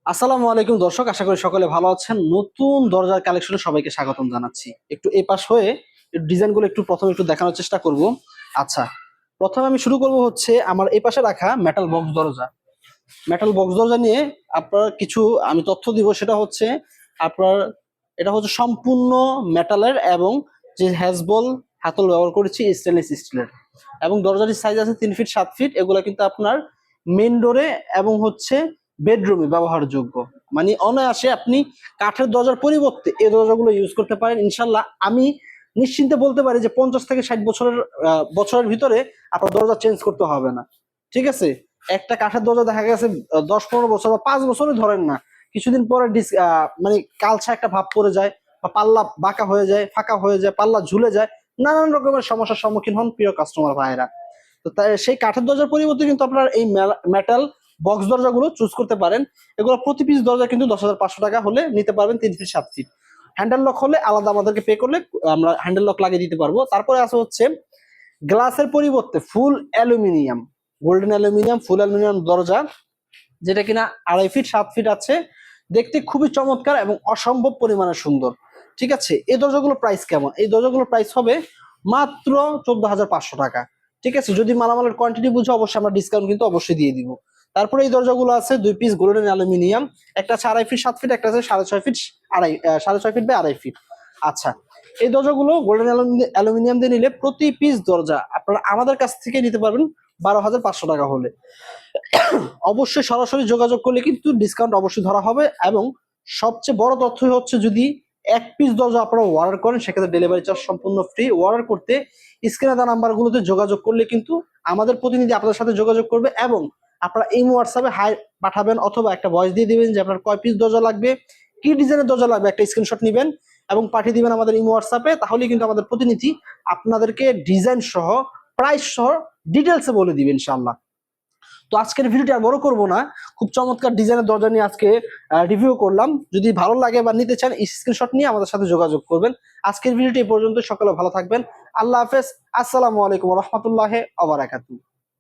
আসসালামু আলাইকুম দর্শক, আশা করি সকলে ভালো আছেন। নতুন দরজার কালেকশনে সবাইকে স্বাগতম জানাচ্ছি। একটু এই পাশ হয়ে ডিজাইনগুলো প্রথমে একটু দেখানোর চেষ্টা করব। আচ্ছা, প্রথমে আমি শুরু করব হচ্ছে আমার এই পাশে রাখা মেটাল বক্স দরজা। মেটাল বক্স দরজা নিয়ে আপনার কিছু আমি তথ্য দিব। সেটা হচ্ছে আপনার এটা হচ্ছে সম্পূর্ণ মেটালের এবং যে হ্যাজবল হাতল ব্যবহার করেছি স্টেনলেস স্টিলের, এবং দরজাটির সাইজ আছে 3 ফিট 7 ফিট। এগুলো কিন্তু আপনার মেইন ডোরে এবং হচ্ছে বেডরুমে ব্যবহারযোগ্য। মানে অনায়াসে আপনি কাঠের দরজার পরিবর্তে এই দরজাগুলো ইউজ করতে পারেন ইনশাল্লাহ। আমি নিশ্চিন্তে বলতে পারি যে 50 থেকে 60 বছরের ভিতরে আপনার দরজা চেঞ্জ করতে হবে না। ঠিক আছে, একটা কাঠের দরজা দেখা গেছে 10-15 বছর বা 5 বছরই ধরেন না, কিছুদিন পরে মানে কালছা একটা ভাব পড়ে যায়, বা পাল্লা বাঁকা হয়ে যায়, ফাঁকা হয়ে যায়, পাল্লা ঝুলে যায়, নানান রকমের সমস্যার সম্মুখীন হন প্রিয় কাস্টমার ভাইয়েরা। তো তাই সেই কাঠের দরজার পরিবর্তে কিন্তু আপনার এই মেটাল বক্স দরজাগুলো চুজ করতে পারেন। এগুলো প্রতি পিস দরজা কিন্তু 10,500 টাকা হলে নিতে পারবেন। 3 ফিট 7 ফিট হ্যান্ডেল লক হলে আলাদা আমাদেরকে পে করলে আমরা হ্যান্ডেল লক লাগিয়ে দিতে পারবো। তারপরে আছে হচ্ছে গ্লাসের পরিবর্তে ফুল অ্যালুমিনিয়াম, গোল্ডেন অ্যালুমিনিয়াম, ফুল অ্যালুমিনিয়াম দরজা, যেটা কিনা 2.5 ফিট 7 ফিট আছে। দেখতে খুবই চমৎকার এবং অসম্ভব পরিমাণে সুন্দর। ঠিক আছে, এই দরজাগুলোর প্রাইস কেমন? এই দরজাগুলোর প্রাইস হবে মাত্র 14,500 টাকা। ঠিক আছে, যদি মালামালের কোয়ান্টিটি বুঝে অবশ্যই আমরা ডিসকাউন্ট কিন্তু অবশ্যই দিয়ে দিব। তারপরে এই দরজাগুলো আছে 2 পিস গোল্ডেন অ্যালুমিনিয়াম, একটা আছে 2.5 ফিট 7 ফিট, একটা আছে 6.5 ফিট 6.5 ফিট বাই 2.5 ফিট। আচ্ছা, এই দরজাগুলো গোল্ডেন অ্যালুমিনিয়াম দিয়ে নিলে প্রতি পিস দরজা আপনারা আমাদের কাছ থেকে নিতে পারবেন 12,500 টাকা হলে। অবশ্যই সরাসরি যোগাযোগ করলে কিন্তু ডিসকাউন্ট অবশ্যই ধরা হবে। এবং সবচেয়ে বড় তথ্য হচ্ছে, যদি 1 পিস দরজা আপনারা অর্ডার করেন সেক্ষেত্রে ডেলিভারি চার্জ সম্পূর্ণ ফ্রি। অর্ডার করতে স্ক্রিনে দেওয়া নাম্বারগুলোতে যোগাযোগ করলে কিন্তু আমাদের প্রতিনিধি আপনাদের সাথে যোগাযোগ করবে, এবং আপনারা এই হোয়াটসঅ্যাপে হাই পাঠাবেন অথবা একটা ভয়েস দিয়ে দিবেন যে আপনার কয় পিস দরজা লাগবে, কি ডিজাইনের দরজা লাগবে, একটা স্ক্রিনশট নেবেন এবং পাঠিয়ে দিবেন আমাদের এই হোয়াটসঅ্যাপে। তাহলে কিন্তু আমাদের প্রতিনিধি আপনাদেরকে ডিজাইন সহ প্রাইস সহ ডিটেলসে বলে দিবেন ইনশাআল্লাহ। তো আজকের ভিডিওটি আর বড় করব না, খুব চমৎকার ডিজাইনের দরজা নিয়ে আজকে রিভিউ করলাম। যদি ভালো লাগে বা নিতে চান স্ক্রিনশট নিয়ে আমাদের সাথে যোগাযোগ করবেন। আজকের ভিডিওটি এই পর্যন্ত, সকলে ভালো থাকবেন। আল্লাহ হাফেজ। আসসালামু আলাইকুম ওয়া রাহমাতুল্লাহি ওয়া বারাকাতুহু।